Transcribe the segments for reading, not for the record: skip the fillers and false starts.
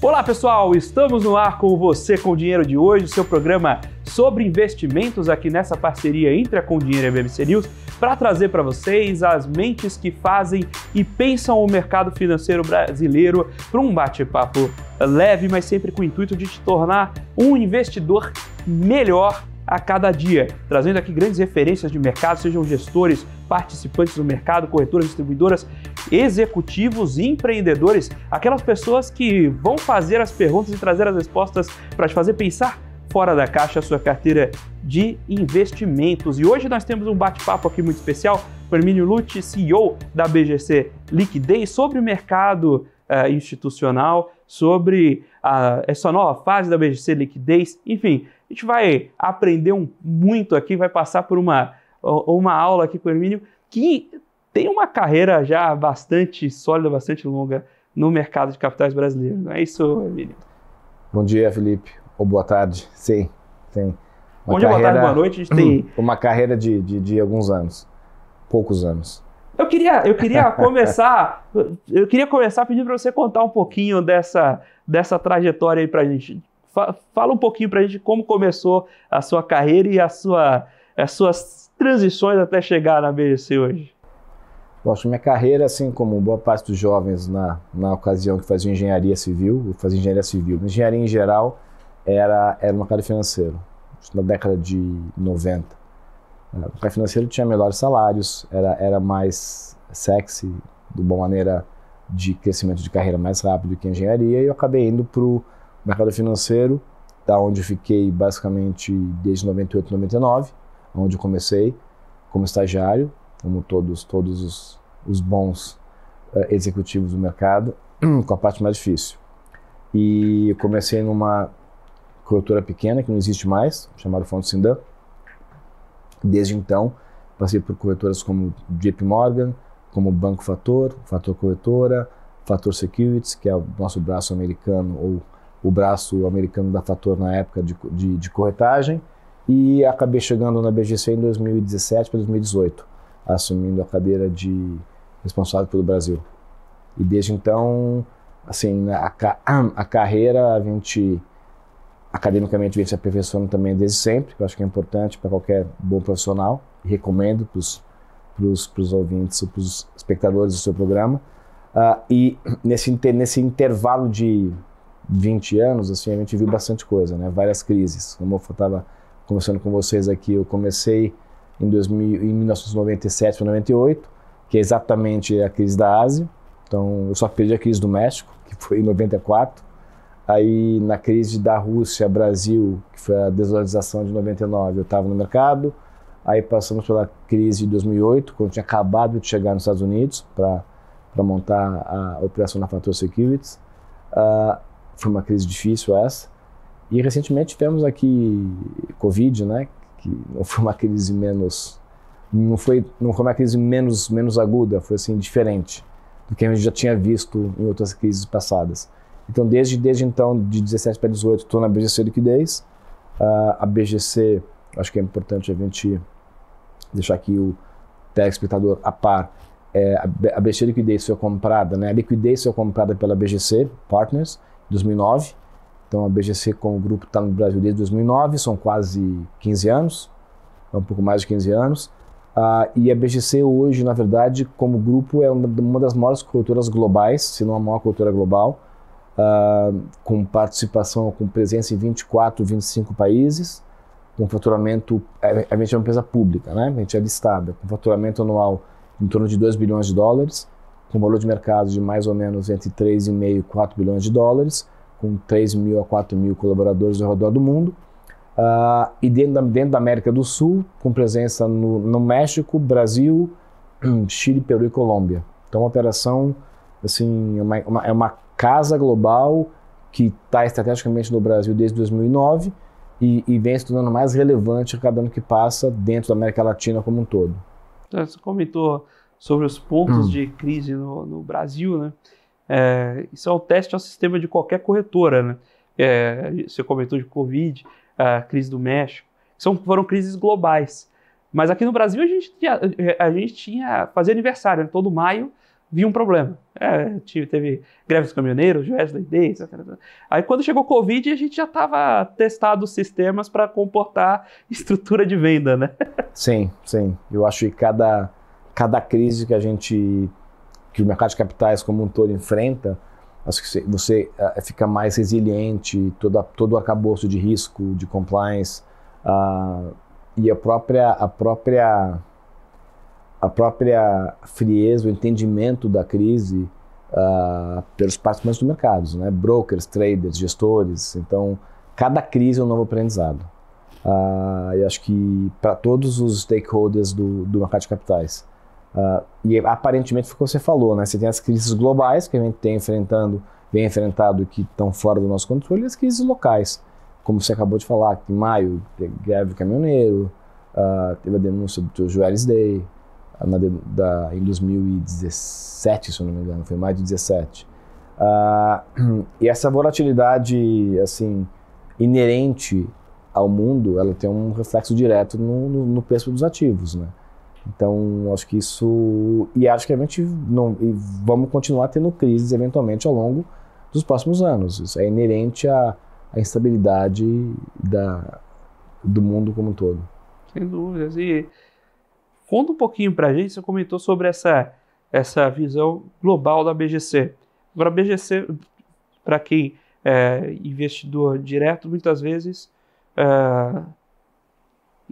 Olá pessoal, estamos no ar com você com o Dinheiro de Hoje, o seu programa sobre investimentos aqui nessa parceria entre a Com Dinheiro e a BBC News, para trazer para vocês as mentes que fazem e pensam o mercado financeiro brasileiro para um bate-papo leve, mas sempre com o intuito de te tornar um investidor melhor a cada dia, trazendo aqui grandes referências de mercado, sejam gestores, participantes do mercado, corretoras, distribuidoras, executivos, empreendedores, aquelas pessoas que vão fazer as perguntas e trazer as respostas para te fazer pensar fora da caixa a sua carteira de investimentos. E hoje nós temos um bate-papo aqui muito especial com Hermínio Lucci, CEO da BGC Liquidez, sobre o mercado institucional, sobre essa nova fase da BGC Liquidez, enfim, a gente vai aprender muito aqui, vai passar por uma aula aqui com o Hermínio, que tem uma carreira já bastante sólida, bastante longa no mercado de capitais brasileiro. Não é isso, Hermínio? Bom dia, Felipe. Ou boa tarde. Sim, tem. Bom dia, boa tarde, boa noite. A gente tem uma carreira de alguns anos, poucos anos. Eu queria começar pedindo para você contar um pouquinho dessa trajetória aí para a gente. Fala um pouquinho para a gente como começou a sua carreira e as suas transições até chegar na BGC hoje. Bom, acho que minha carreira, assim como boa parte dos jovens na ocasião que faziam engenharia civil, eu fazia engenharia civil. Engenharia em geral era o mercado financeiro, na década de 90. O mercado financeiro tinha melhores salários, era mais sexy, de uma maneira de crescimento de carreira mais rápido que a engenharia, e eu acabei indo para o mercado financeiro, da onde eu fiquei basicamente desde 98, 99, onde eu comecei como estagiário, como todos os bons executivos do mercado, com a parte mais difícil. E eu comecei numa corretora pequena, que não existe mais, chamada Fundo Sindan. Desde então, passei por corretoras como JP Morgan, como Banco Fator, Fator Corretora, Fator Securities, que é o nosso braço americano, ou o braço americano da Fator na época de corretagem, e acabei chegando na BGC em 2017 para 2018, assumindo a cadeira de responsável pelo Brasil. E desde então, assim, a carreira, a gente academicamente vem se aperfeiçoando também desde sempre, que eu acho que é importante para qualquer bom profissional, e recomendo para os ouvintes, para os espectadores do seu programa. E nesse intervalo de 20 anos, assim, a gente viu bastante coisa, né? Várias crises. Como eu estava conversando com vocês aqui, eu comecei em 1997 para 98, que é exatamente a crise da Ásia. Então, eu só perdi a crise do México, que foi em 94. Aí, na crise da Rússia, Brasil, que foi a desvalorização de 99, eu estava no mercado. Aí passamos pela crise de 2008, quando eu tinha acabado de chegar nos Estados Unidos para montar a operação na Fator Securities. Foi uma crise difícil essa. E recentemente tivemos aqui Covid, né? Que não foi uma crise não foi uma crise menos aguda, foi assim diferente do que a gente já tinha visto em outras crises passadas. Então desde então, de 17 para 18, estou na BGC Liquidez. A BGC, acho que é importante a gente deixar aqui o telespectador a par. A BGC Liquidez foi comprada, né? A Liquidez foi comprada pela BGC Partners em 2009. Então a BGC como grupo está no Brasil desde 2009, são quase 15 anos, um pouco mais de 15 anos. E a BGC hoje, na verdade, como grupo, é uma das maiores corretoras globais, se não a maior corretora global, com participação, com presença em 24, 25 países, com faturamento, a gente é uma empresa pública, né? A gente é listada, com faturamento anual em torno de 2 bilhões de dólares, com valor de mercado de mais ou menos entre 3,5 e 4 bilhões de dólares, com 3 mil a 4 mil colaboradores ao redor do mundo, e dentro da América do Sul, com presença no México, Brasil, Chile, Peru e Colômbia. Então, uma operação, assim, é uma casa global que está estrategicamente no Brasil desde 2009 e vem se tornando mais relevante a cada ano que passa dentro da América Latina como um todo. Você comentou sobre os pontos de crise no Brasil, né? Isso é o teste ao sistema de qualquer corretora, né? Você comentou de Covid, a crise do México, foram crises globais. Mas aqui no Brasil a gente fazia aniversário, né? Todo maio vi um problema. Teve greve dos caminhoneiros, Wesley Day, etc. Aí quando chegou o Covid, a gente já estava testando os sistemas para comportar estrutura de venda, né? Sim. Eu acho que cada crise que o mercado de capitais como um todo enfrenta, acho que você fica mais resiliente, todo o arcabouço de risco, de compliance, e a própria frieza, o entendimento da crise pelos participantes do mercado, né? Brokers, traders, gestores. Então, cada crise é um novo aprendizado. E acho que para todos os stakeholders do mercado de capitais. E aparentemente foi o que você falou, né? Você tem as crises globais que a gente vem enfrentado e que estão fora do nosso controle, e as crises locais. Como você acabou de falar, que em maio teve greve do caminhoneiro, teve a denúncia do Juarez Day, em 2017, se eu não me engano, foi maio de 2017. E essa volatilidade assim, inerente ao mundo, ela tem um reflexo direto no preço dos ativos, né? Então, acho que isso... E acho que a gente vamos continuar tendo crises, eventualmente, ao longo dos próximos anos. Isso é inerente à instabilidade do mundo como um todo. Sem dúvidas. E conta um pouquinho para a gente, você comentou sobre essa visão global da BGC. Agora, a BGC, para quem é investidor direto, muitas vezes...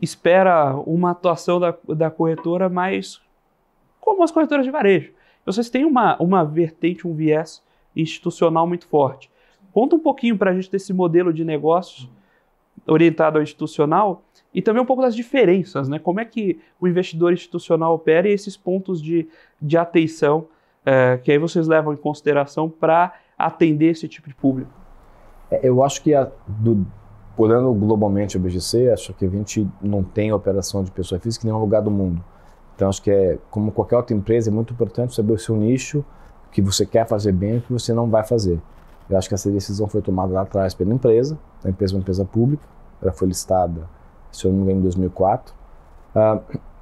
espera uma atuação da corretora mais como as corretoras de varejo. Vocês têm uma vertente, um viés institucional muito forte. Conta um pouquinho para a gente desse modelo de negócios orientado ao institucional e também um pouco das diferenças, né? Como é que o investidor institucional opera e esses pontos de atenção que aí vocês levam em consideração para atender esse tipo de público. Eu acho que olhando globalmente a BGC, acho que a gente não tem operação de pessoa física em nenhum lugar do mundo. Então, acho que como qualquer outra empresa, é muito importante saber o seu nicho, o que você quer fazer bem e o que você não vai fazer. Eu acho que essa decisão foi tomada lá atrás pela empresa. A empresa é uma empresa pública, ela foi listada, se eu não me engano, em 2004.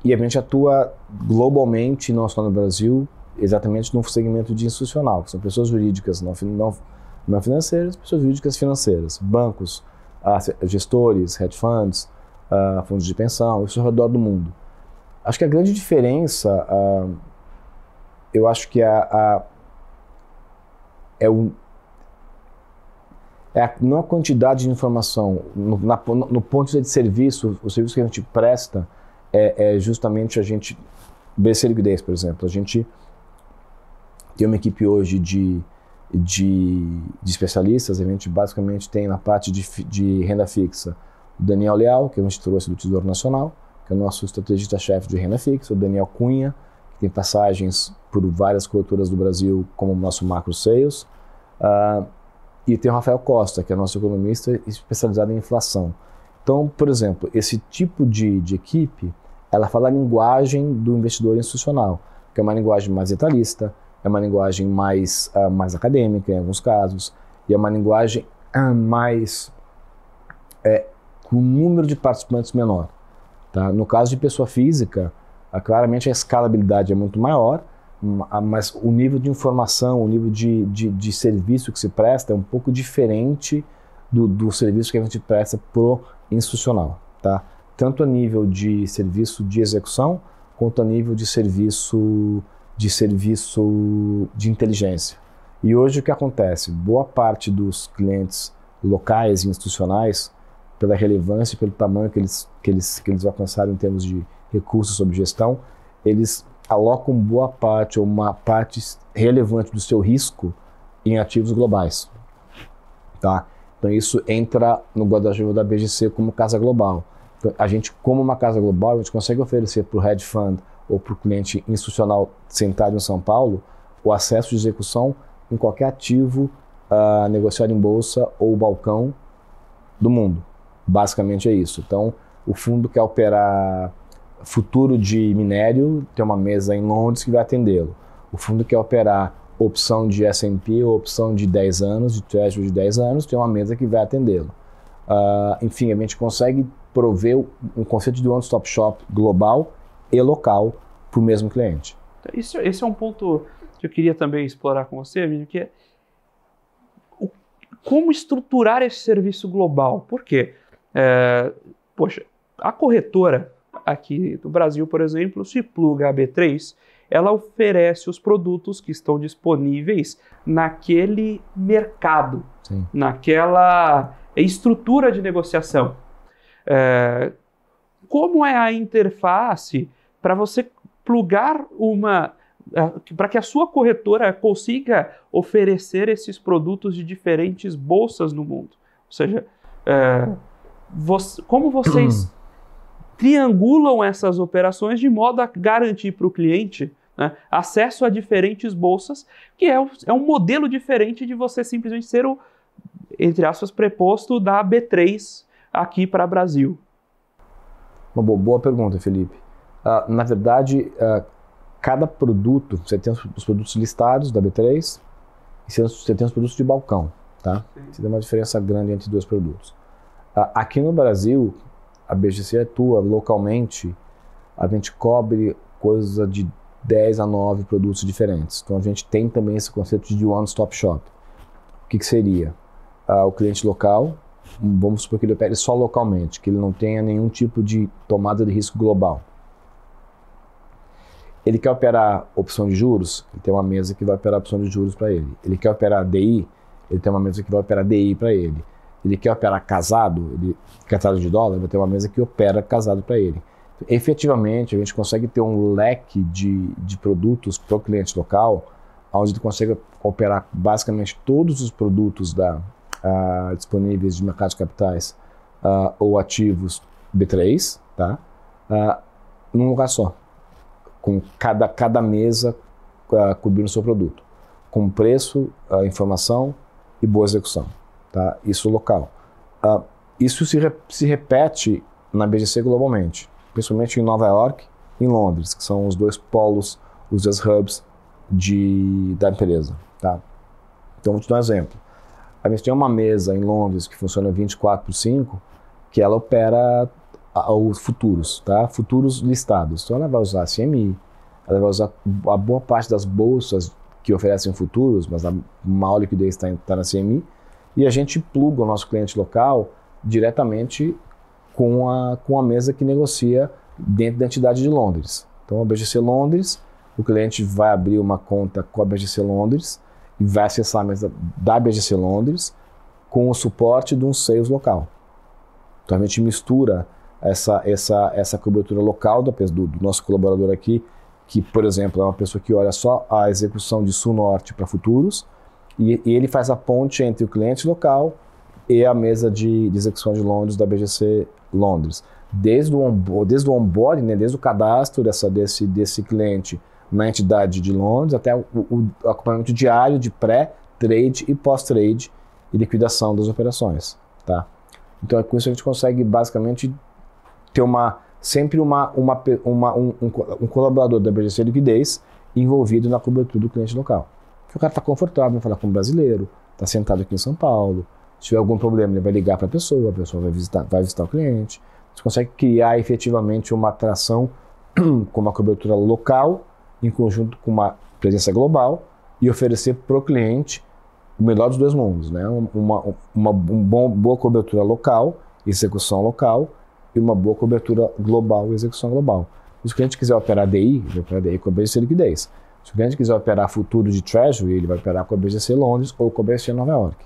E a gente atua globalmente, não só no Brasil, exatamente no segmento de institucional, que são pessoas jurídicas não financeiras, pessoas jurídicas financeiras, bancos, gestores, hedge funds, fundos de pensão, isso ao redor do mundo. Acho que a grande diferença, eu acho que não a quantidade de informação, no ponto de serviço, o serviço que a gente presta é justamente a gente, BC Liquidez, por exemplo, a gente tem uma equipe hoje de especialistas. A gente basicamente tem na parte de renda fixa o Daniel Leal, que a gente trouxe do Tesouro Nacional, que é o nosso estrategista-chefe de renda fixa, o Daniel Cunha, que tem passagens por várias corretoras do Brasil como nosso macro sales, e tem o Rafael Costa, que é nosso economista especializado em inflação. Então, por exemplo, esse tipo de equipe, ela fala a linguagem do investidor institucional, que é uma linguagem mais detalhista, é uma linguagem mais acadêmica, em alguns casos, e é uma linguagem com um número de participantes menor. Tá? No caso de pessoa física, claramente a escalabilidade é muito maior, mas o nível de informação, o nível de serviço que se presta é um pouco diferente do serviço que a gente presta pro institucional. Tá? Tanto a nível de serviço de execução, quanto a nível de serviço de inteligência. E hoje o que acontece? Boa parte dos clientes locais e institucionais, pela relevância e pelo tamanho que eles alcançaram em termos de recursos sob gestão, eles alocam boa parte ou uma parte relevante do seu risco em ativos globais. Tá? Então isso entra no guarda-chuva da BGC como casa global. Então, a gente, como uma casa global, a gente consegue oferecer para o hedge fund ou para o cliente institucional sentado em São Paulo o acesso de execução em qualquer ativo negociado em bolsa ou balcão do mundo. Basicamente é isso. Então, o fundo quer operar futuro de minério, tem uma mesa em Londres que vai atendê-lo. O fundo quer operar opção de S&P ou opção de 10 anos, de treasury de 10 anos, tem uma mesa que vai atendê-lo. Enfim, a gente consegue prover um conceito de one-stop shop global e local para o mesmo cliente. Esse é um ponto que eu queria também explorar com você, Emílio, que é como estruturar esse serviço global. Por quê? Poxa, a corretora aqui do Brasil, por exemplo, se pluga a B3, ela oferece os produtos que estão disponíveis naquele mercado, Sim. naquela estrutura de negociação. Como é a interface para você plugar para que a sua corretora consiga oferecer esses produtos de diferentes bolsas no mundo? Ou seja, como vocês triangulam essas operações de modo a garantir para o cliente, né, acesso a diferentes bolsas, que é um modelo diferente de você simplesmente ser o, entre aspas, preposto da B3 aqui para o Brasil? Uma boa pergunta, Felipe. Na verdade, cada produto, você tem os produtos listados da B3 e você tem os produtos de balcão, tá? Você tem uma diferença grande entre dois produtos. Aqui no Brasil, a BGC atua localmente, a gente cobre coisa de 10 a 9 produtos diferentes. Então a gente tem também esse conceito de one-stop shop. O que seria? O cliente local, vamos supor que ele opere só localmente, que ele não tenha nenhum tipo de tomada de risco global. Ele quer operar opção de juros, ele tem uma mesa que vai operar opção de juros para ele. Ele quer operar DI, ele tem uma mesa que vai operar DI para ele. Ele quer operar casado de dólar, vai ter uma mesa que opera casado para ele. Então, efetivamente, a gente consegue ter um leque de produtos para o cliente local, onde ele consegue operar basicamente todos os produtos disponíveis de mercado de capitais ou ativos B3, tá? Num lugar só, com cada mesa cobrindo o seu produto, com preço, informação e boa execução. Tá? Isso local. Isso se repete na BGC globalmente, principalmente em Nova York e em Londres, que são os dois polos, os dois hubs da empresa. Tá? Então, vou te dar um exemplo. A gente tem uma mesa em Londres que funciona 24/5, que ela opera os futuros, tá? Futuros listados. Então, ela vai usar a CME, ela vai usar a boa parte das bolsas que oferecem futuros, mas a maior liquidez está na CME, e a gente pluga o nosso cliente local diretamente com a mesa que negocia dentro da entidade de Londres. Então, a BGC Londres, o cliente vai abrir uma conta com a BGC Londres e vai acessar a mesa da BGC Londres com o suporte de um sales local. Então, a gente mistura essa cobertura local do nosso colaborador aqui, que, por exemplo, é uma pessoa que olha só a execução de Sul-Norte para futuros, e ele faz a ponte entre o cliente local e a mesa de execução de Londres da BGC Londres. Desde o onboarding, né, desde o cadastro desse cliente na entidade de Londres até o acompanhamento diário de pré-trade e pós-trade e liquidação das operações. Tá? Então, com isso a gente consegue basicamente ter sempre um colaborador da BGC Liquidez envolvido na cobertura do cliente local. Porque o cara está confortável em falar com o brasileiro, está sentado aqui em São Paulo, se tiver algum problema ele vai ligar para a pessoa vai visitar o cliente. Você consegue criar efetivamente uma atração com uma cobertura local em conjunto com uma presença global e oferecer para o cliente o melhor dos dois mundos, né? Uma boa cobertura local, execução local, e uma boa cobertura global e execução global. Se o cliente quiser operar DI, ele vai operar DI com a BGC Liquidez. Se o cliente quiser operar futuro de Treasury, ele vai operar com a BGC Londres ou com a BGC Nova York.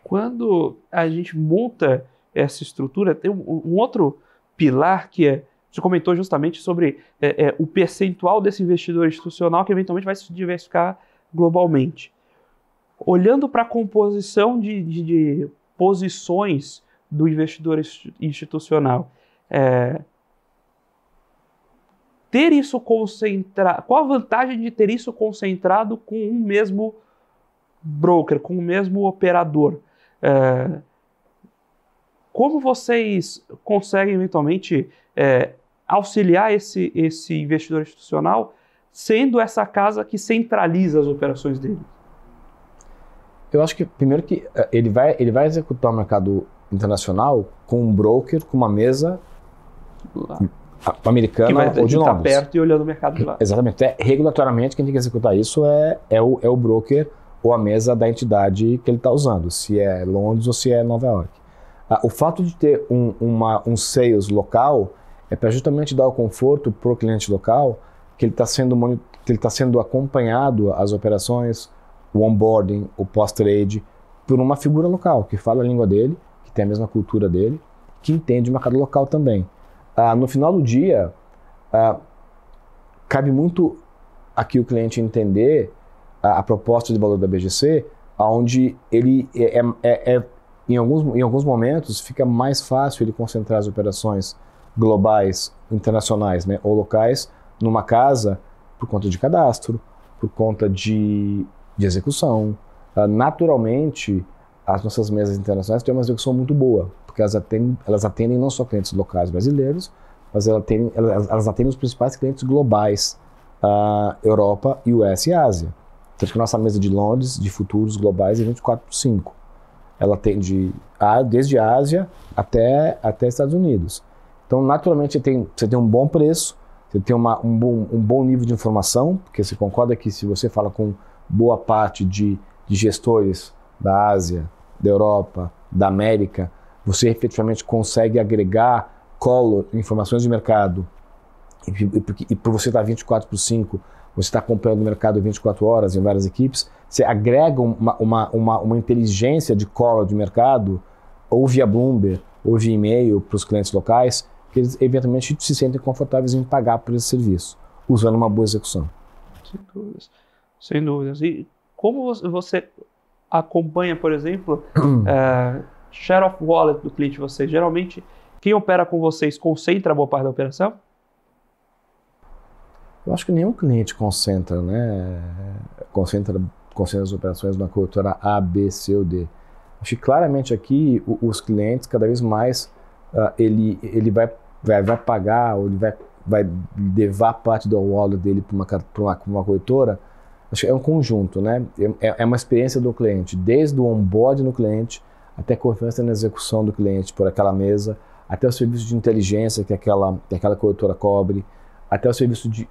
Quando a gente monta essa estrutura, tem um outro pilar que você comentou justamente sobre o percentual desse investidor institucional que eventualmente vai se diversificar globalmente. Olhando para a composição de posições do investidor institucional, ter isso concentrado, qual a vantagem de ter isso concentrado com um mesmo broker, com o mesmo operador? Como vocês conseguem eventualmente auxiliar esse investidor institucional, sendo essa casa que centraliza as operações dele? Eu acho que primeiro que ele vai executar o mercado internacional com um broker, com uma mesa americana ou de Londres. Londres. Perto e olhando o mercado de lá. Exatamente. Regulatoriamente, quem tem que executar isso é o broker ou a mesa da entidade que ele está usando, se é Londres ou se é Nova York. O fato de ter um sales local é para justamente dar o conforto para o cliente local que ele está sendo acompanhado, as operações, o onboarding, o post-trade, por uma figura local, que fala a língua dele, que tem a mesma cultura dele, que entende o mercado local também. No final do dia, cabe muito aqui o cliente entender a proposta de valor da BGC, onde ele em alguns momentos fica mais fácil ele concentrar as operações globais, internacionais, né, ou locais, numa casa por conta de cadastro, por conta de execução. Naturalmente, as nossas mesas internacionais têm uma execução muito boa, porque elas atendem não só clientes locais brasileiros, mas elas atendem os principais clientes globais, Europa, US e Ásia. Tanto que a nossa mesa de Londres, de futuros globais, é 24/5. Ela atende desde a Ásia até Estados Unidos. Então, naturalmente, você tem um bom preço, você tem um bom nível de informação, porque você concorda que se você fala com boa parte de gestores da Ásia, da Europa, da América, você efetivamente consegue agregar informações de mercado, e por você estar 24/5, você está acompanhando o mercado 24 horas em várias equipes, você agrega uma inteligência de color de mercado, ou via Bloomberg, ou via e-mail para os clientes locais, que eles eventualmente se sentem confortáveis em pagar por esse serviço, usando uma boa execução. Sem dúvidas. Sem dúvidas. E como você acompanha, por exemplo, share of wallet do cliente de vocês? Geralmente, quem opera com vocês concentra boa parte da operação? Eu acho que nenhum cliente concentra, né? Concentra as operações na corretora A, B, C ou D. Acho que claramente aqui os clientes, cada vez mais, ele vai pagar, ou ele vai levar parte do wallet dele para uma corretora. Acho que é um conjunto, né? É uma experiência do cliente, desde o onboard no cliente, até a confiança na execução do cliente por aquela mesa, até o serviço de inteligência que aquela corretora cobre, até o serviço de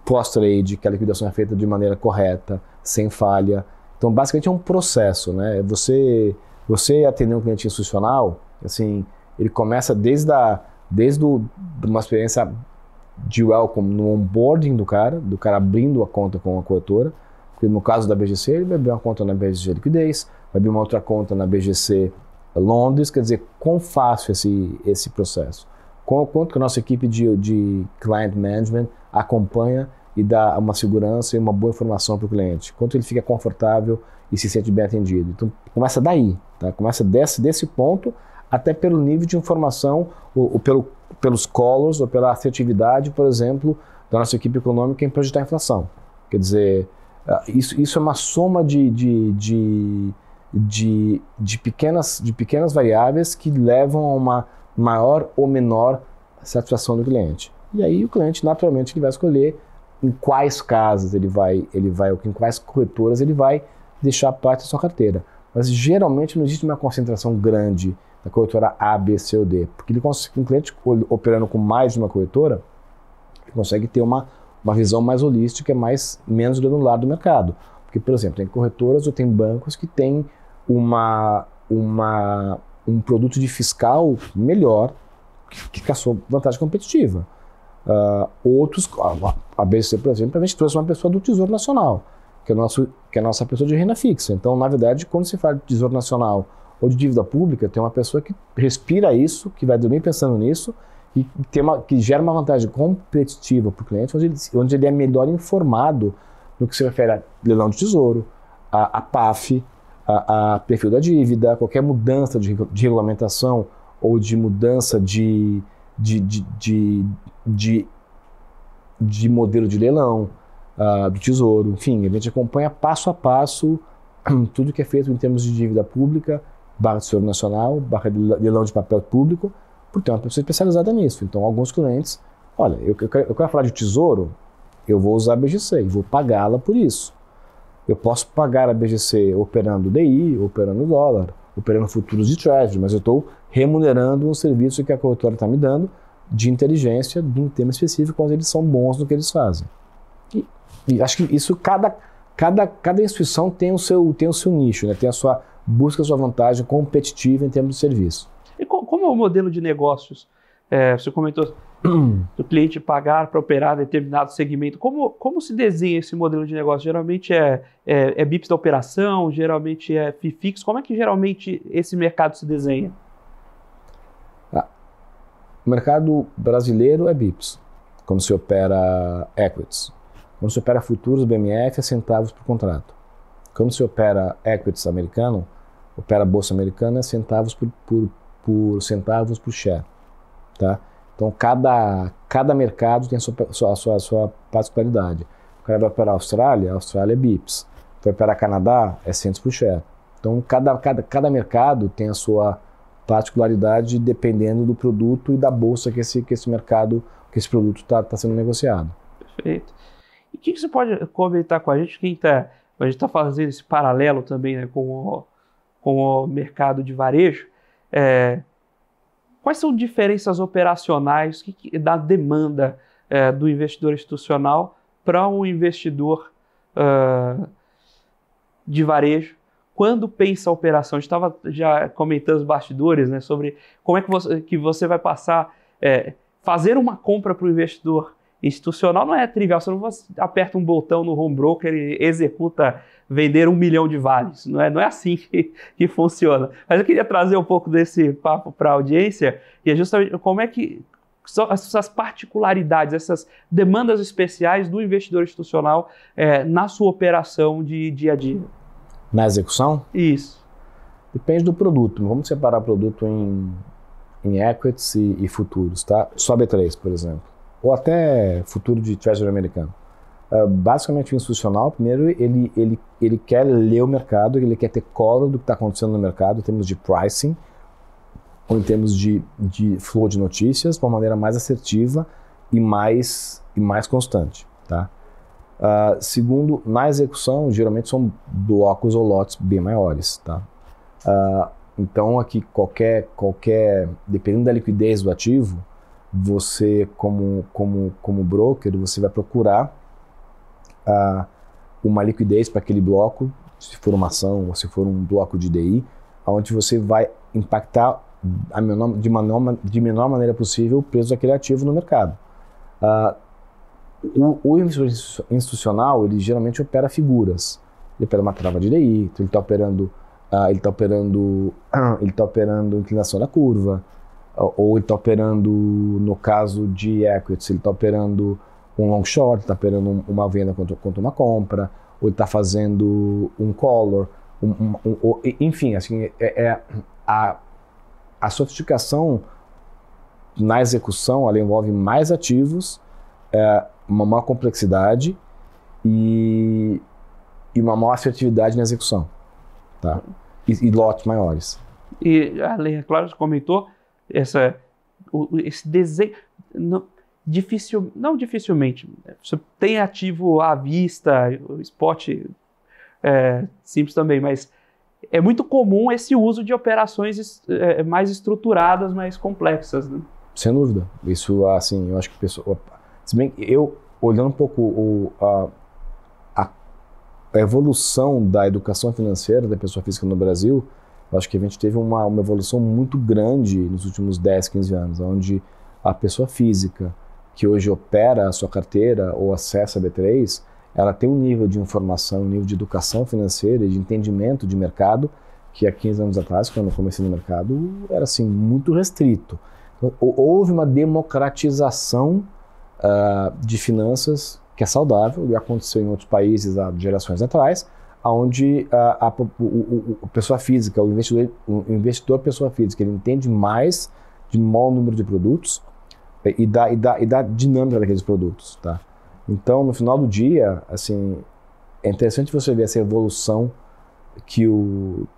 post-trade, que a liquidação é feita de maneira correta, sem falha. Então, basicamente é um processo, né? Você atender um cliente institucional, assim, ele começa desde uma experiência de welcome no onboarding do cara abrindo a conta com a corretora, porque no caso da BGC, ele vai abrir uma conta na BGC Liquidez, vai abrir uma outra conta na BGC Londres, quer dizer, quão fácil esse processo. Quanto que a nossa equipe de client management acompanha e dá uma segurança e uma boa informação para o cliente. Quanto ele fica confortável e se sente bem atendido. Então, começa daí, tá? Começa desse ponto, até pelo nível de informação, ou pelos colors, ou pela assertividade, por exemplo, da nossa equipe econômica em projetar a inflação. Quer dizer, isso é uma soma de pequenas variáveis que levam a uma maior ou menor satisfação do cliente. E aí o cliente, naturalmente, ele vai escolher em quais casas ou em quais corretoras ele vai deixar parte da sua carteira. Mas geralmente não existe uma concentração grande da corretora A, B, C ou D, porque um cliente operando com mais de uma corretora, ele consegue ter uma visão mais holística, menos granular do mercado. Porque, por exemplo, tem corretoras ou tem bancos que têm um produto de fiscal melhor que a sua vantagem competitiva. Outros, a BC, por exemplo, a gente trouxe uma pessoa do Tesouro Nacional, que é a nossa pessoa de renda fixa. Então, na verdade, quando se fala de Tesouro Nacional ou de dívida pública, tem uma pessoa que respira isso, que vai dormir pensando nisso, e que gera uma vantagem competitiva para o cliente, onde ele é melhor informado no que se refere a leilão de tesouro, a PAF, a perfil da dívida, qualquer mudança de regulamentação ou de mudança de modelo de leilão do tesouro. Enfim, a gente acompanha passo a passo tudo que é feito em termos de dívida pública, Tesouro Nacional, leilão de papel público, por ter uma pessoa especializada nisso. Então, alguns clientes, olha, eu quero falar de tesouro, eu vou usar a BGC e vou pagá-la por isso. Eu posso pagar a BGC operando DI, operando dólar, operando futuros de Treasury, mas eu estou remunerando um serviço que a corretora está me dando de inteligência de um tema específico, quando eles são bons no que eles fazem. E acho que isso, cada instituição tem o seu nicho, né? Tem a sua busca, a sua vantagem competitiva em termos de serviço. E como é o modelo de negócios? Você comentou do cliente pagar para operar determinado segmento. Como se desenha esse modelo de negócio? Geralmente é BIPs da operação, geralmente é FII fixo. Como é que geralmente esse mercado se desenha? O mercado brasileiro é BIPs, quando se opera equities. Quando se opera futuros BMF, é centavos por contrato. Quando se opera equities americano, opera a bolsa americana, é centavos por centavos por share. Tá? Então, cada mercado tem a sua particularidade. O cara vai operar a Austrália é BIPs. Vai operar Canadá, é centos por share. Então, cada mercado tem a sua particularidade dependendo do produto e da bolsa que esse produto está sendo negociado. Perfeito. E o que você pode comentar com a gente? A gente está fazendo esse paralelo também, né, com o mercado de varejo. Quais são diferenças operacionais da demanda do investidor institucional para um investidor de varejo quando pensa a operação? A gente estava já comentando os bastidores, né, sobre como é que você vai passar, fazer uma compra para o investidor institucional não é trivial, você não aperta um botão no home broker e executa vender 1 milhão de vales, não é assim que funciona. Mas eu queria trazer um pouco desse papo para a audiência, e é justamente como é que são essas particularidades, essas demandas especiais do investidor institucional na sua operação de dia a dia. Na execução? Isso. Depende do produto. Vamos separar produto em equities e futuros, tá? Só B3, por exemplo. Ou até futuro de Treasury americano. Basicamente, o institucional, primeiro, ele quer ler o mercado, ele quer ter color do que está acontecendo no mercado, em termos de pricing, ou em termos de flow de notícias, de uma maneira mais assertiva e mais constante. Tá? Segundo, na execução, geralmente são blocos ou lotes bem maiores. Tá? Então, aqui, dependendo da liquidez do ativo, você, como broker, você vai procurar uma liquidez para aquele bloco, se for uma ação ou se for um bloco de DI, onde você vai impactar de menor maneira possível o preço daquele ativo no mercado. O investidor institucional, ele geralmente opera figuras. Ele opera uma trava de DI, então ele está operando inclinação da curva, ou ele está operando, no caso de equities, ele está operando um long short, está operando uma venda contra uma compra, ou ele está fazendo um collar, enfim, assim, a sofisticação na execução, ela envolve mais ativos, uma maior complexidade e uma maior assertividade na execução, tá? E lotes maiores. E a Leia, claro, você comentou esse desenho, não dificilmente, você tem ativo à vista, o spot simples também, mas é muito comum esse uso de operações mais estruturadas, mais complexas, né? Sem dúvida. Isso, assim, eu acho que se bem que eu, olhando um pouco a evolução da educação financeira da pessoa física no Brasil, eu acho que a gente teve uma evolução muito grande nos últimos 10, 15 anos, onde a pessoa física que hoje opera a sua carteira ou acessa a B3, ela tem um nível de informação, um nível de educação financeira e de entendimento de mercado que há 15 anos atrás, quando eu comecei no mercado, era assim, muito restrito. Então, houve uma democratização de finanças que é saudável e aconteceu em outros países há gerações atrás, onde a pessoa física, o investidor pessoa física, ele entende mais de maior número de produtos e da dinâmica daqueles produtos, tá? Então, no final do dia, assim, é interessante você ver essa evolução que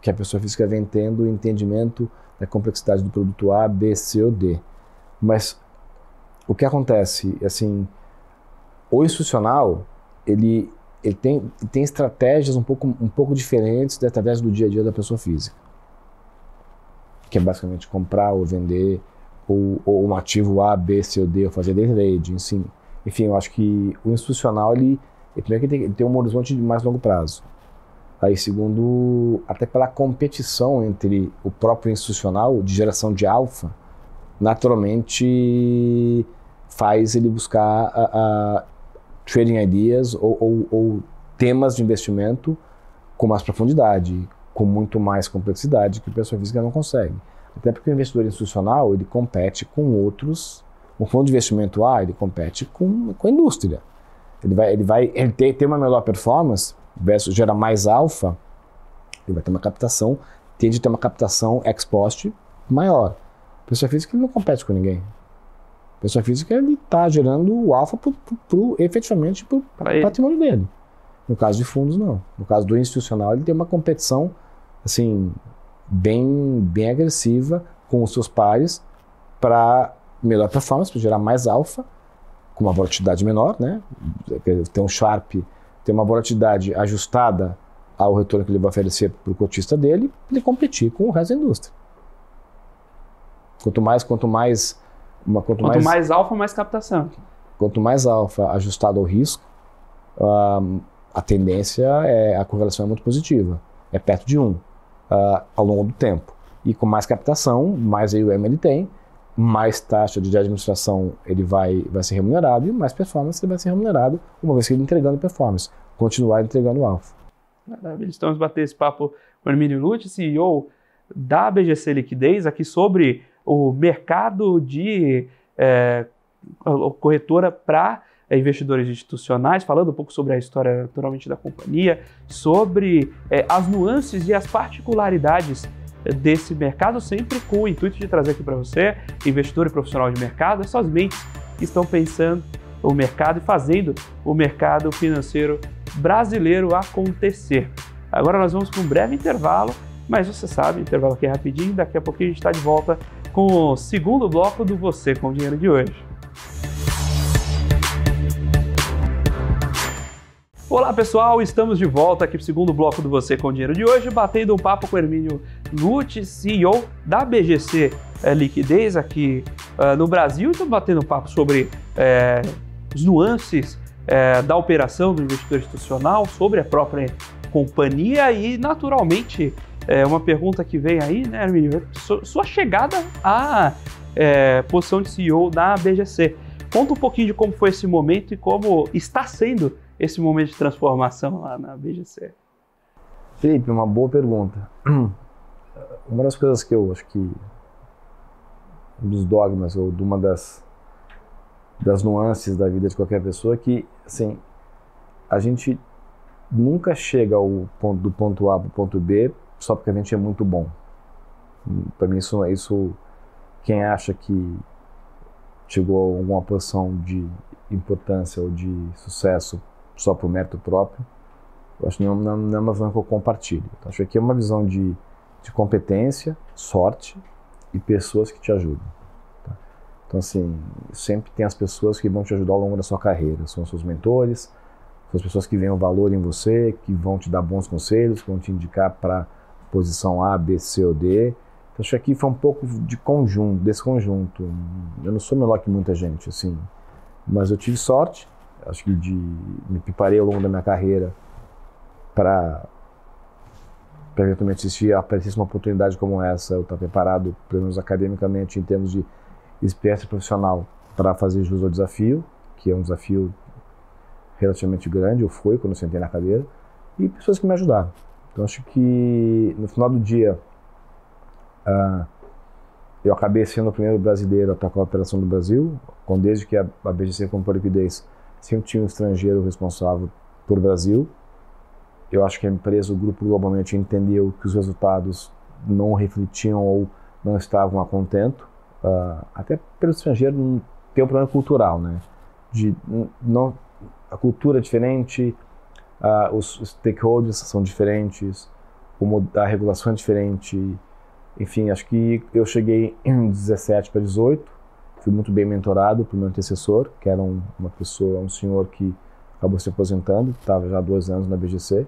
a pessoa física vem tendo, o entendimento da complexidade do produto A, B, C ou D. Mas o que acontece, assim, o institucional, ele tem estratégias um pouco diferentes da estratégia do dia a dia da pessoa física, que é basicamente comprar ou vender ou um ativo A, B, C ou D, ou fazer day trade, enfim, eu acho que o institucional, primeiro que ele tem um horizonte de mais longo prazo. Aí, segundo, até pela competição entre o próprio institucional, de geração de alfa, naturalmente faz ele buscar trading ideas ou temas de investimento com mais profundidade, com muito mais complexidade que a pessoa física não consegue. Até porque o investidor institucional, ele compete com outros, o fundo de investimento A, ele compete com a indústria. Ele tem uma melhor performance, versus gera mais alfa, ele vai ter uma captação, tende a ter uma captação ex post maior. A pessoa física ele não compete com ninguém. A pessoa física ele está gerando o alfa efetivamente para o patrimônio dele. No caso de fundos, não. No caso do institucional, ele tem uma competição assim, bem agressiva com os seus pares para melhor performance, para gerar mais alfa, com uma volatilidade menor, né? Tem um Sharpe, tem uma volatilidade ajustada ao retorno que ele vai oferecer para o cotista dele, ele competir com o resto da indústria. Quanto mais alfa, mais captação. Quanto mais alfa ajustado ao risco, a tendência a correlação é muito positiva. É perto de 1 ao longo do tempo. E com mais captação, mais AUM ele tem, mais taxa de administração ele vai ser remunerado e mais performance ele vai ser remunerado, uma vez que ele entregando performance, continuar entregando alfa. Maravilha. Estamos batendo esse papo com o Hermínio Lutz, CEO da BGC Liquidez, aqui sobre o mercado de corretora para investidores institucionais, falando um pouco sobre a história, naturalmente, da companhia, sobre as nuances e as particularidades desse mercado, sempre com o intuito de trazer aqui para você, investidor e profissional de mercado, essas mentes que estão pensando o mercado e fazendo o mercado financeiro brasileiro acontecer. Agora nós vamos para um breve intervalo, mas você sabe, intervalo aqui é rapidinho, daqui a pouquinho a gente está de volta com o segundo bloco do Você com Dinheiro de hoje. Olá pessoal, estamos de volta aqui para o segundo bloco do Você com Dinheiro de hoje, batendo um papo com o Hermínio Lutz, CEO da BGC Liquidez aqui no Brasil. Estamos batendo um papo sobre os nuances da operação do investidor institucional, sobre a própria companhia e, naturalmente, uma pergunta que vem aí, né, Hermínio? Sua chegada à posição de CEO da BGC. Conta um pouquinho de como foi esse momento e como está sendo esse momento de transformação lá na BGC. Felipe, uma boa pergunta. Uma das coisas que eu acho que um dos dogmas ou de uma das nuances da vida de qualquer pessoa é que, assim, a gente nunca chega do ponto A para o ponto B só porque a gente é muito bom. Para mim, isso quem acha que chegou a alguma posição de importância ou de sucesso só por mérito próprio, eu acho que não é uma visão que eu compartilho. Então, acho que aqui é uma visão de competência, sorte e pessoas que te ajudam. Tá? Então, assim, sempre tem as pessoas que vão te ajudar ao longo da sua carreira. São os seus mentores, são as pessoas que veem o valor em você, que vão te dar bons conselhos, que vão te indicar para posição A, B, C ou D. Então, acho que aqui foi um pouco desse conjunto. Eu não sou melhor que muita gente, assim, mas eu tive sorte. Acho que me preparei ao longo da minha carreira para eventualmente se aparecesse uma oportunidade como essa, eu estar preparado, pelo menos academicamente, em termos de experiência profissional, para fazer jus ao desafio, que é um desafio relativamente grande, quando eu sentei na cadeira, e pessoas que me ajudaram. Então acho que no final do dia eu acabei sendo o primeiro brasileiro a tocar a operação do Brasil, desde que a BGC comprou liquidez, sempre tinha um estrangeiro responsável por Brasil. Eu acho que a empresa, o grupo globalmente entendeu que os resultados não refletiam ou não estavam a contento, até pelo estrangeiro ter um problema cultural, né? A cultura é diferente, os stakeholders são diferentes, a regulação é diferente. Enfim, acho que eu cheguei em 17 para 18, fui muito bem mentorado por meu antecessor, que era um senhor que acabou se aposentando, estava já há 2 anos na BGC,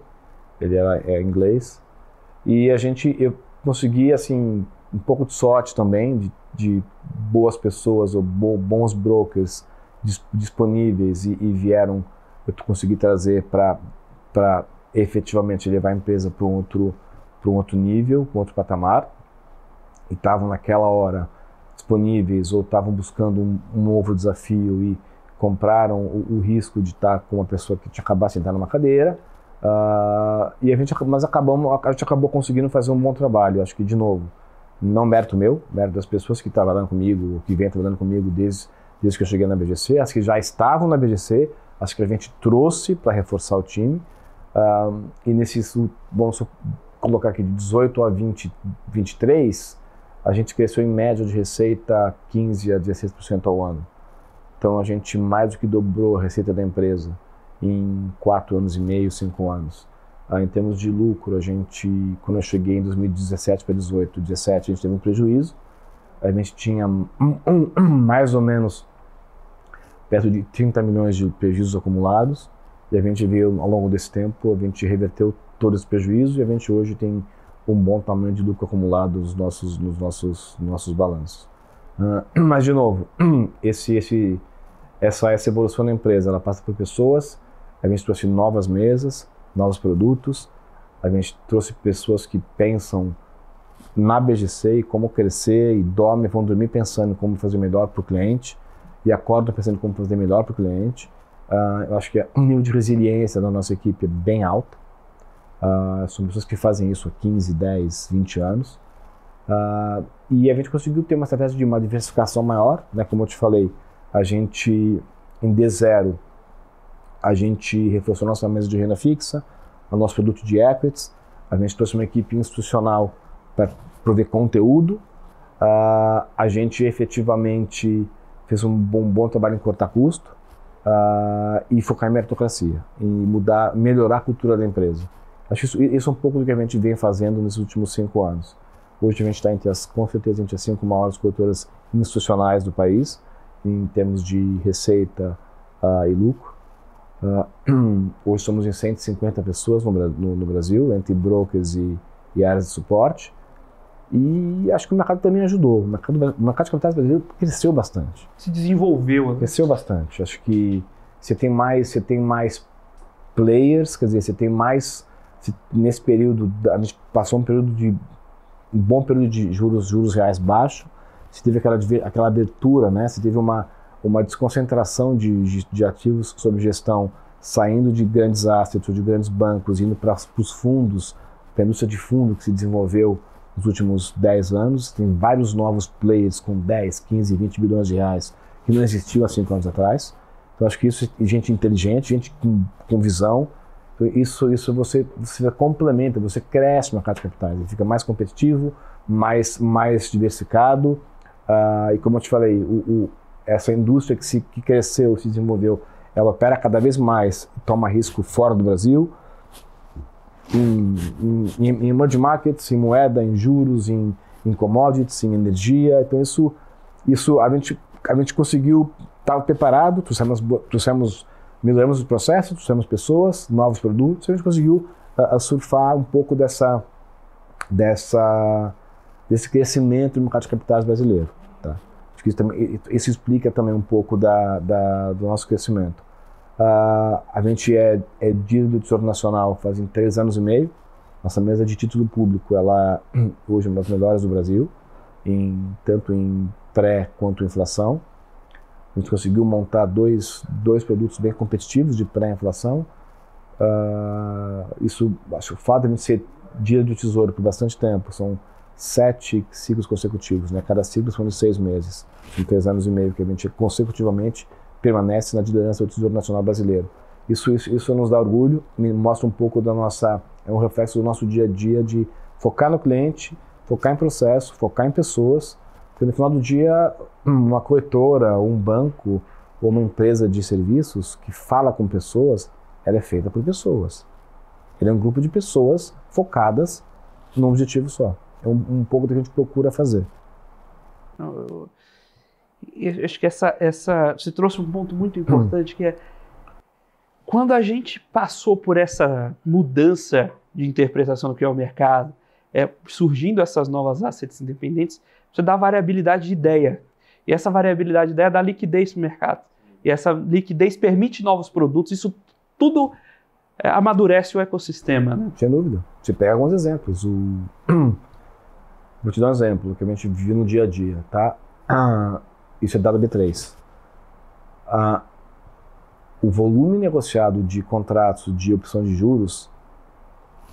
ele era inglês, e eu consegui, assim, um pouco de sorte também, de boas pessoas ou bons brokers disponíveis e vieram, eu consegui trazer para efetivamente levar a empresa para um outro nível, para um outro patamar, e estavam naquela hora disponíveis ou estavam buscando um novo desafio e compraram o risco de estar com uma pessoa que tinha acabado de entrar numa cadeira, e a gente acabou conseguindo fazer um bom trabalho. Acho que, de novo, não mérito meu, mérito das pessoas que trabalham comigo, que vêm trabalhando comigo desde que eu cheguei na BGC, as que já estavam na BGC, as que a gente trouxe para reforçar o time, e nesses, vamos colocar aqui, de 18 a 23, a gente cresceu em média de receita 15% a 16% ao ano. Então a gente mais do que dobrou a receita da empresa em 4 anos e meio, 5 anos. Em termos de lucro, a gente, quando eu cheguei em 2017 para 2017, a gente teve um prejuízo. A gente tinha mais ou menos perto de 30 milhões de prejuízos acumulados. E a gente veio, ao longo desse tempo, a gente reverteu todo esse prejuízo e a gente hoje tem um bom tamanho de lucro acumulado nos nossos balanços. Mas, de novo, essa evolução da empresa, ela passa por pessoas. A gente trouxe novas mesas, novos produtos. A gente trouxe pessoas que pensam na BGC e como crescer, e vão dormir pensando em como fazer melhor para o cliente e acordam pensando em como fazer melhor para o cliente. Eu acho que o nível de resiliência da nossa equipe é bem alto. São pessoas que fazem isso há 15, 10, 20 anos. E a gente conseguiu ter uma estratégia de uma diversificação maior, né? Como eu te falei, a gente, em D0, a gente reforçou a nossa mesa de renda fixa, o nosso produto de equities, a gente trouxe uma equipe institucional para prover conteúdo, a gente efetivamente fez um bom trabalho em cortar custo e focar em meritocracia, em melhorar a cultura da empresa. Acho que isso é um pouco do que a gente vem fazendo nesses últimos 5 anos. Hoje a gente está com certeza entre as 5 maiores corretoras institucionais do país, em termos de receita e lucro. Hoje somos em 150 pessoas no Brasil, entre brokers e áreas de suporte. E acho que o mercado também ajudou. O mercado de capitais brasileiro cresceu bastante. Se desenvolveu, né? Cresceu bastante. Acho que você tem mais players, quer dizer, você tem mais... Nesse período, a gente passou um bom período de juros reais baixo. Você teve aquela abertura, né? Você teve uma desconcentração de ativos sob gestão, saindo de grandes assets ou de grandes bancos, indo para os fundos, para a indústria de fundo que se desenvolveu nos últimos 10 anos. Tem vários novos players com 10, 15, 20 bilhões de reais que não existiam há 5 anos atrás. Então acho que isso é gente inteligente, gente com visão. Isso você complementa, você cresce no mercado de capitais, ele fica mais competitivo, mais diversificado, e como eu te falei, essa indústria que cresceu, se desenvolveu, ela opera cada vez mais, toma risco fora do Brasil, em emerging markets, em moeda, em juros, em commodities, em energia. Então isso a gente conseguiu estar preparado, melhoramos o processo, trouxemos pessoas, novos produtos, e a gente conseguiu surfar um pouco desse crescimento no mercado de capitais brasileiro. Tá? Acho que isso explica também um pouco do nosso crescimento. A gente é dívido do Tesouro Nacional fazem 3 anos e meio. Nossa mesa de título público, ela hoje é uma das melhores do Brasil, tanto em pré quanto inflação. A gente conseguiu montar dois produtos bem competitivos de pré-inflação. Acho que o fato de a gente ser dia do Tesouro por bastante tempo, são 7 ciclos consecutivos, né? Cada ciclo são de 6 meses, em 3 anos e meio, que a gente consecutivamente permanece na liderança do Tesouro Nacional Brasileiro. Isso nos dá orgulho, me mostra um pouco é um reflexo do nosso dia a dia de focar no cliente, focar em processo, focar em pessoas. Porque no final do dia, uma corretora, um banco ou uma empresa de serviços que fala com pessoas, ela é feita por pessoas. Ele é um grupo de pessoas focadas num objetivo só. É um pouco do que a gente procura fazer. Eu acho que você trouxe um ponto muito importante, que é quando a gente passou por essa mudança de interpretação do que é o mercado, surgindo essas novas assets independentes, você dá variabilidade de ideia. E essa variabilidade de ideia dá liquidez para o mercado. E essa liquidez permite novos produtos. Isso tudo amadurece o ecossistema. Né? Sem dúvida. Você pega alguns exemplos. Vou te dar um exemplo que a gente vive no dia a dia. Tá? Isso é dado B3. O volume negociado de contratos de opção de juros,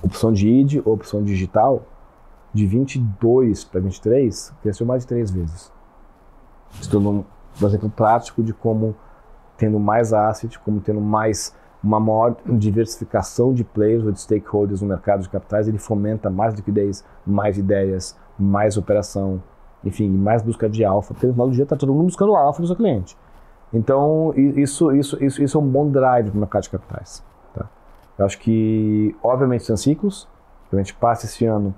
opção de ID ou opção digital, de 22 para 23, cresceu mais de 3 vezes. Estou um exemplo prático de como, tendo mais asset, como tendo uma maior diversificação de players ou de stakeholders no mercado de capitais, ele fomenta mais liquidez, mais ideias, mais operação, enfim, mais busca de alfa, porque no final do dia está todo mundo buscando alfa do seu cliente. Então, isso é um bom drive para o mercado de capitais. Tá? Eu acho que, obviamente, são ciclos, que a gente passa esse ano,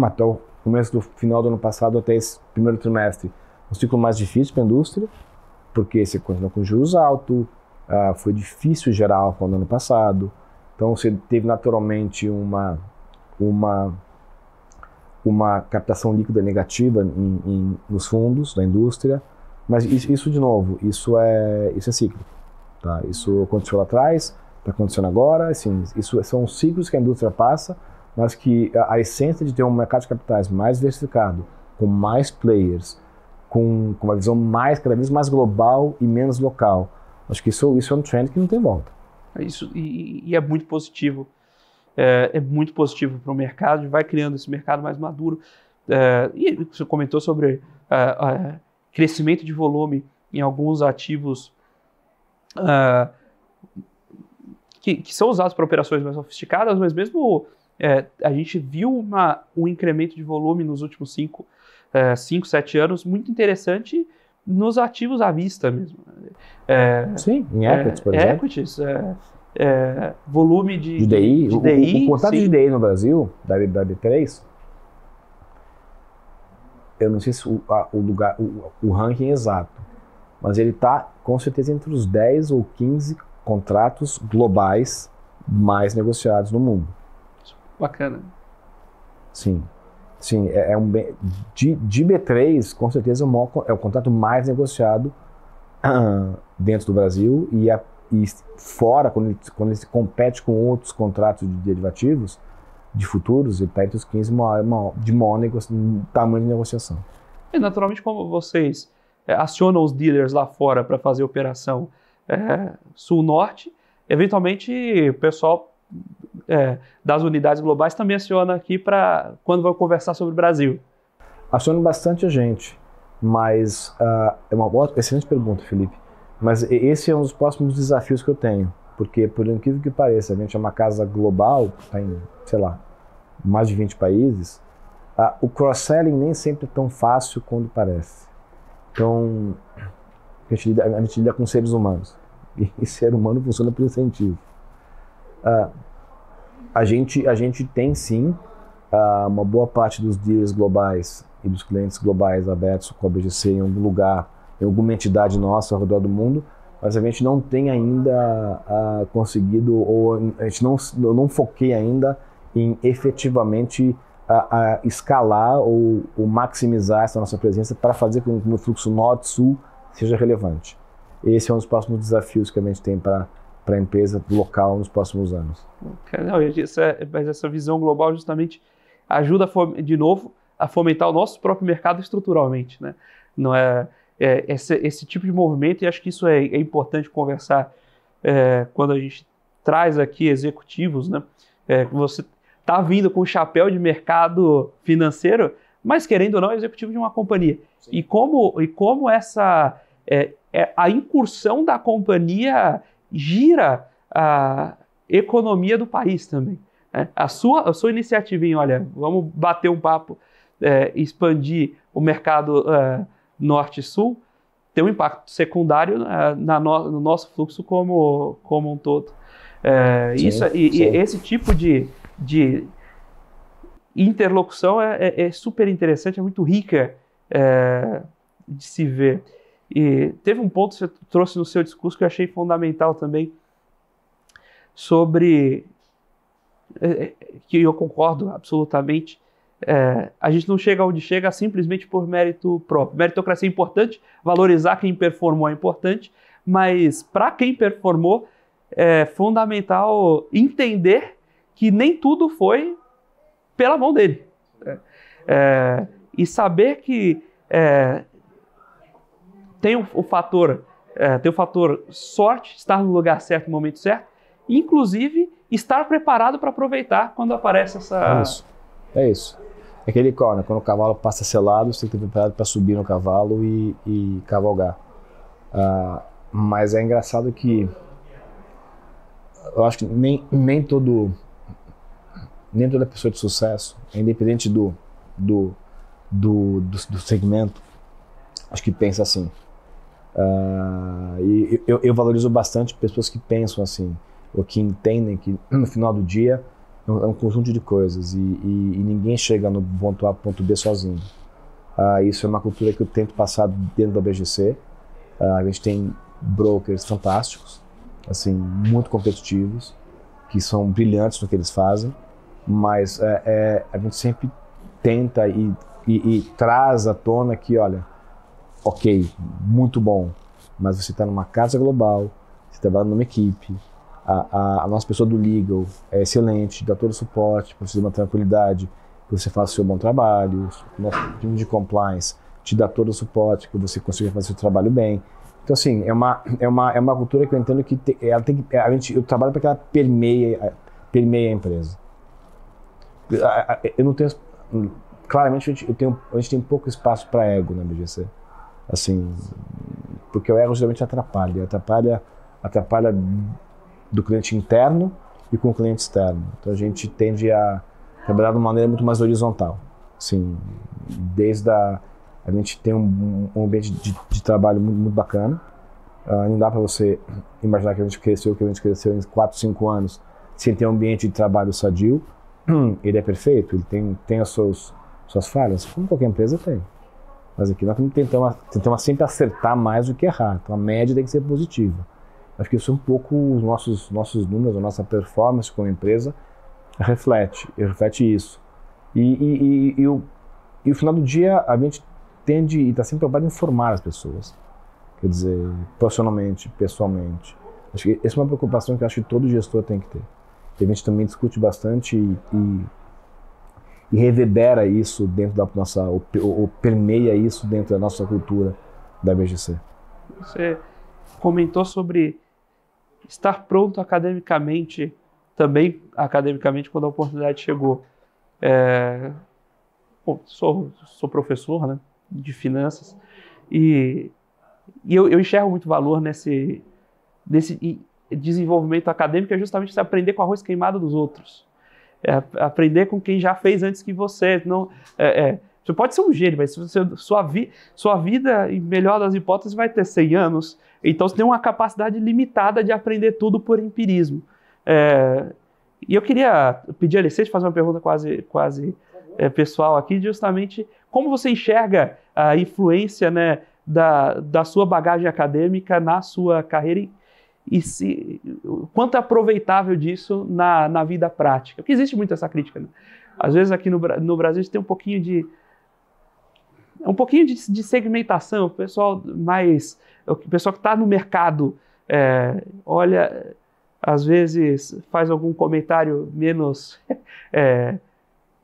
até o começo do final do ano passado, até esse primeiro trimestre, um ciclo mais difícil para a indústria, porque você continua com juros altos, foi difícil gerar alfa no ano passado, então você teve naturalmente uma captação líquida negativa nos fundos da indústria, mas isso de novo, isso é cíclico. Tá? Isso aconteceu lá atrás, está acontecendo agora, assim, isso são ciclos que a indústria passa, mas que a essência de ter um mercado de capitais mais diversificado, com mais players, com uma visão cada vez mais global e menos local. Acho que isso é um trend que não tem volta. Isso, e é muito positivo. É muito positivo para o mercado, vai criando esse mercado mais maduro. E você comentou sobre crescimento de volume em alguns ativos que são usados para operações mais sofisticadas, mas mesmo a gente viu um incremento de volume nos últimos 5, 7 anos muito interessante nos ativos à vista mesmo. Sim, em equities, por exemplo. Equities, volume de DI. DI. O contrato de DI no Brasil, da B3, eu não sei se o ranking exato, mas ele está com certeza entre os 10 ou 15 contratos globais mais negociados no mundo. Bacana. Sim, de B3, com certeza é o contrato mais negociado dentro do Brasil e fora, quando ele se compete com outros contratos de derivativos, de futuros, ele está entre os 15 de maior tamanho de negociação. E naturalmente, como vocês acionam os dealers lá fora para fazer operação sul-norte, eventualmente o pessoal das unidades globais também aciona aqui para quando vai conversar sobre o Brasil. Aciona bastante a gente, mas é uma excelente pergunta, Felipe. Mas esse é um dos próximos desafios que eu tenho, porque por incrível que pareça, a gente é uma casa global, está em, sei lá, mais de 20 países, o cross-selling nem sempre é tão fácil quanto parece. Então, a gente lida com seres humanos, e ser humano funciona por incentivo. A gente tem sim uma boa parte dos dealers globais e dos clientes globais abertos com a BGC em algum lugar, em alguma entidade nossa ao redor do mundo, mas a gente não tem ainda conseguido, ou a gente não foquei ainda em efetivamente escalar ou maximizar essa nossa presença para fazer com que o fluxo norte-sul seja relevante. Esse é um dos próximos desafios que a gente tem para a empresa local nos próximos anos. Mas essa visão global justamente ajuda, de novo, a fomentar o nosso próprio mercado estruturalmente, né? Não esse tipo de movimento, e acho que isso é importante conversar quando a gente traz aqui executivos, né? Você está vindo com o chapéu de mercado financeiro, mas querendo ou não é executivo de uma companhia. Sim. E como essa a incursão da companhia gira a economia do país também. A sua iniciativa em, olha, vamos bater um papo, expandir o mercado norte e sul, tem um impacto secundário no nosso fluxo como um todo. E esse tipo de interlocução é super interessante, é muito rica de se ver. E teve um ponto que você trouxe no seu discurso que eu achei fundamental também, sobre que eu concordo absolutamente, a gente não chega onde chega simplesmente por mérito próprio. Meritocracia é importante, valorizar quem performou é importante, mas para quem performou é fundamental entender que nem tudo foi pela mão dele. E saber que tem o fator sorte, estar no lugar certo no momento certo, e inclusive estar preparado para aproveitar quando aparece essa... É isso. É aquele call, né? Quando o cavalo passa selado, você tem que estar preparado para subir no cavalo e cavalgar. Mas é engraçado que eu acho que nem toda pessoa de sucesso, independente do segmento, acho que pensa assim. E eu valorizo bastante pessoas que pensam assim, ou que entendem que no final do dia é um conjunto de coisas e ninguém chega no ponto A para o ponto B sozinho. Isso é uma cultura que eu tento passar dentro da BGC. A gente tem brokers fantásticos, assim, muito competitivos, que são brilhantes no que eles fazem, mas a gente sempre tenta e traz à tona que, olha, ok, muito bom, mas você está numa casa global, você trabalha numa equipe, a nossa pessoa do legal é excelente, dá todo o suporte para você ter uma tranquilidade, que você faça o seu bom trabalho, o nosso time de compliance te dá todo o suporte, que você consiga fazer o seu trabalho bem. Então, assim, é uma cultura que eu entendo que eu trabalho para que ela permeie a empresa. Eu não tenho... Claramente, a gente tem pouco espaço para ego na BGC. Assim, porque o ego geralmente atrapalha do cliente interno e com o cliente externo. Então a gente tende a trabalhar de uma maneira muito mais horizontal. Assim, a gente tem um ambiente de trabalho muito, muito bacana. Não dá para você imaginar que a gente cresceu em 4, 5 anos sem ter um ambiente de trabalho sadio. Ele é perfeito, ele tem as suas falhas, como qualquer empresa tem. Mas aqui nós tentamos sempre acertar mais do que errar. Então a média tem que ser positiva. Acho que isso é um pouco os nossos números, a nossa performance como empresa reflete isso. E o final do dia a gente tende e está sempre preocupado em informar as pessoas. Quer dizer, profissionalmente, pessoalmente. Acho que essa é uma preocupação que eu acho que todo gestor tem que ter. E a gente também discute bastante e reverbera isso dentro da nossa, ou permeia isso dentro da nossa cultura da BGC. Você comentou sobre estar pronto academicamente, também academicamente, quando a oportunidade chegou. Bom, sou professor, né, de finanças e eu enxergo muito valor nesse desenvolvimento acadêmico, é justamente aprender com o arroz queimado dos outros. Aprender com quem já fez antes que você. Você pode ser um gênio, mas sua vida, em melhor das hipóteses, vai ter 100 anos. Então você tem uma capacidade limitada de aprender tudo por empirismo. E eu queria pedir a licença de fazer uma pergunta quase pessoal aqui, justamente como você enxerga a influência, né, da sua bagagem acadêmica na sua carreira e quanto é aproveitável disso na vida prática. Porque existe muito essa crítica, né? Às vezes aqui no Brasil a gente tem um pouquinho de segmentação. O pessoal que está no mercado olha, às vezes faz algum comentário menos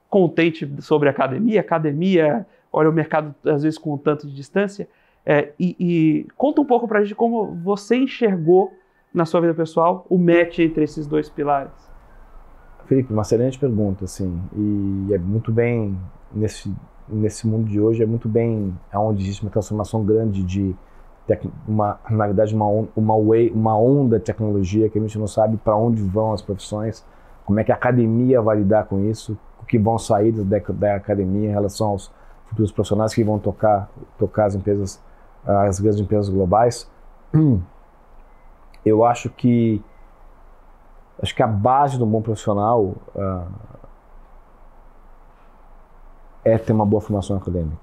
contente sobre a academia, olha o mercado às vezes com um tanto de distância. E conta um pouco para a gente como você enxergou na sua vida pessoal o match entre esses dois pilares. Felipe, uma excelente pergunta, assim, e é muito bem, nesse mundo de hoje, é muito bem onde existe uma transformação grande na verdade, uma onda de tecnologia que a gente não sabe para onde vão as profissões, como é que a academia vai lidar com isso, o que vão sair da academia em relação aos futuros profissionais que vão tocar as empresas, as grandes empresas globais. Eu acho que a base do bom profissional é ter uma boa formação acadêmica.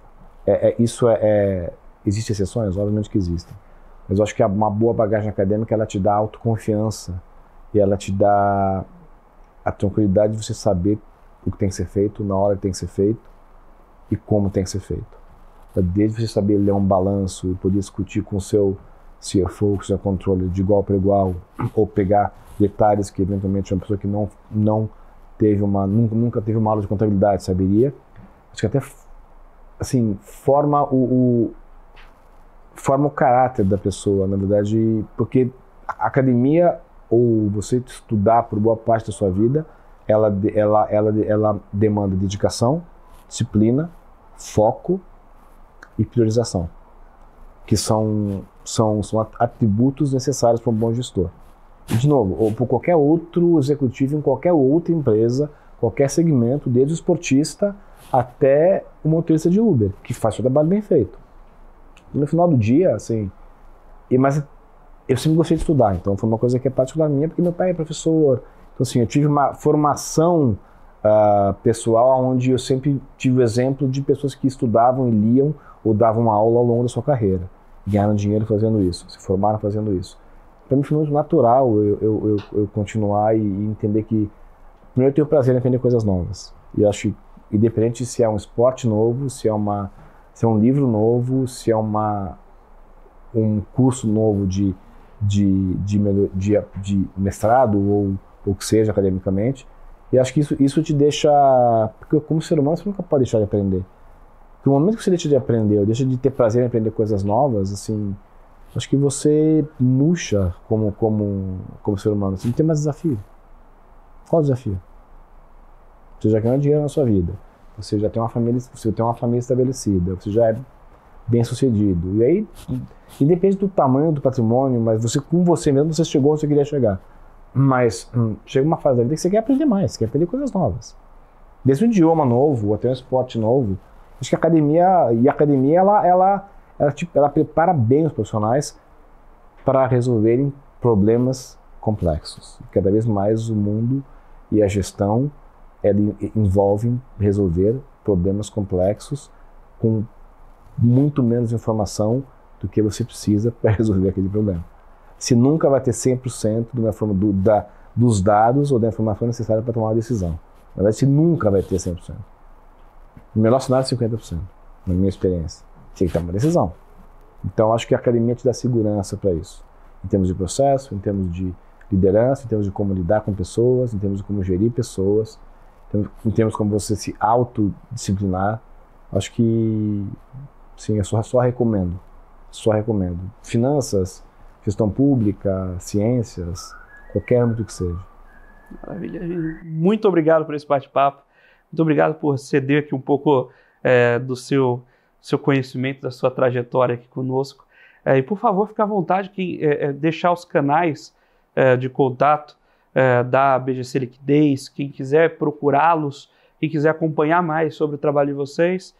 Existem exceções? Obviamente que existem. Mas eu acho que uma boa bagagem acadêmica, ela te dá autoconfiança e ela te dá a tranquilidade de você saber o que tem que ser feito, na hora que tem que ser feito e como tem que ser feito. Desde você saber ler um balanço e poder discutir com o seu CFO, com o seu controle de igual para igual, ou pegar detalhes que eventualmente uma pessoa que nunca teve uma aula de contabilidade saberia. Acho que até assim, forma o caráter da pessoa, na verdade, porque a academia, ou você estudar por boa parte da sua vida, ela demanda dedicação, disciplina, foco e priorização, que são atributos necessários para um bom gestor. E, de novo, ou por qualquer outro executivo em qualquer outra empresa, qualquer segmento, desde o esportista até o motorista de Uber, que faz seu trabalho bem feito. No final do dia, assim, mas eu sempre gostei de estudar, então foi uma coisa que é particular minha, porque meu pai é professor. Então, assim, eu tive uma formação pessoal onde eu sempre tive o exemplo de pessoas que estudavam e liam ou davam uma aula ao longo da sua carreira, ganharam dinheiro fazendo isso, se formaram fazendo isso. Para mim foi muito natural eu continuar e entender que, primeiro, eu tenho prazer em aprender coisas novas. E eu acho, independente se é um esporte novo, se é um livro novo, se é um curso novo de mestrado ou o que seja academicamente, e acho que isso te deixa, porque como ser humano você nunca pode deixar de aprender. Porque no momento que você deixa de aprender, ou deixa de ter prazer em aprender coisas novas, assim, acho que você murcha como ser humano, você não tem mais desafio. Qual o desafio? Você já ganhou dinheiro na sua vida, você já tem uma família estabelecida, você já é bem sucedido, e aí independe do tamanho do patrimônio, mas você com você mesmo você chegou onde você queria chegar. Mas chega uma fase da vida que você quer aprender mais, você quer aprender coisas novas. Desde um idioma novo, até um esporte novo. Acho que a academia ela prepara bem os profissionais para resolverem problemas complexos. Cada vez mais o mundo e a gestão envolvem resolver problemas complexos com muito menos informação do que você precisa para resolver aquele problema. Você nunca vai ter 100% dos dados ou da informação necessária para tomar uma decisão. Na verdade, você nunca vai ter 100%. No melhor cenário, 50%, na minha experiência. Você tem que tomar uma decisão. Então, acho que a academia te dá segurança para isso. Em termos de processo, em termos de liderança, em termos de como lidar com pessoas, em termos de como gerir pessoas, em termos de como você se autodisciplinar. Acho que, sim, eu só recomendo. Só recomendo. Finanças, gestão pública, ciências, qualquer âmbito que seja. Maravilha. Muito obrigado por esse bate-papo. Muito obrigado por ceder aqui um pouco do seu conhecimento, da sua trajetória aqui conosco. E, por favor, fique à vontade de deixar os canais de contato da BGC Liquidez. Quem quiser procurá-los, quem quiser acompanhar mais sobre o trabalho de vocês,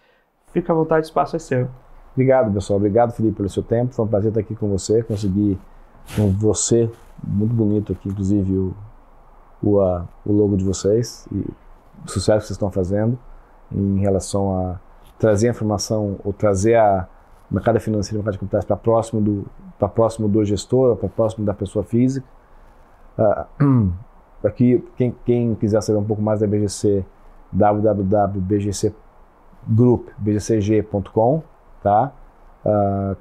fique à vontade, o espaço é seu. Obrigado, pessoal. Obrigado, Felipe, pelo seu tempo. Foi um prazer estar aqui com você. Consegui com você, muito bonito aqui, inclusive o logo de vocês e o sucesso que vocês estão fazendo em relação a trazer a informação ou trazer a mercado financeiro e mercado de capitais para próximo do gestor, para próximo da pessoa física. Aqui, quem quiser saber um pouco mais da BGC, www.bgcgroup.com, tá?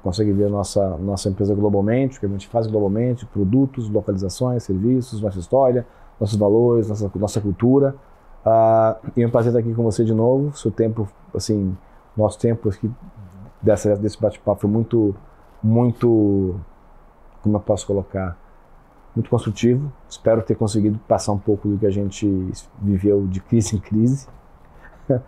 Consegue ver nossa empresa globalmente, o que a gente faz globalmente, produtos, localizações, serviços, nossa história, nossos valores, nossa cultura. E é um prazer estar aqui com você de novo. Seu tempo, assim, nosso tempo aqui desse bate-papo foi muito, como eu posso colocar, muito construtivo. Espero ter conseguido passar um pouco do que a gente viveu de crise em crise para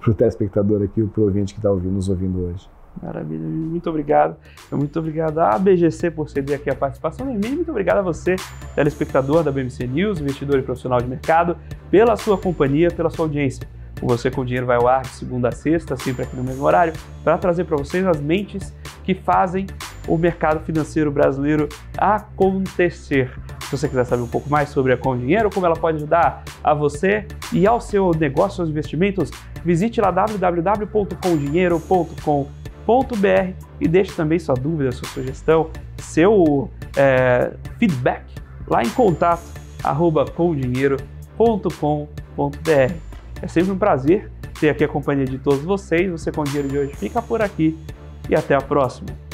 o telespectador aqui, para o ouvinte que está nos ouvindo hoje. Maravilha, muito obrigado. Muito obrigado à BGC por ceder aqui a participação em mim. Muito obrigado a você, telespectador da BMC News, investidor e profissional de mercado, pela sua companhia, pela sua audiência. O Você com Dinheiro vai ao ar de segunda a sexta, sempre aqui no mesmo horário, para trazer para vocês as mentes que fazem o mercado financeiro brasileiro acontecer. Se você quiser saber um pouco mais sobre a Com Dinheiro, como ela pode ajudar a você e ao seu negócio, aos investimentos, visite lá www.comdinheiro.com.br e deixe também sua dúvida, sua sugestão, seu feedback lá em contato comdinheiro.com.br. É sempre um prazer ter aqui a companhia de todos vocês. Você com Dinheiro de hoje fica por aqui e até a próxima.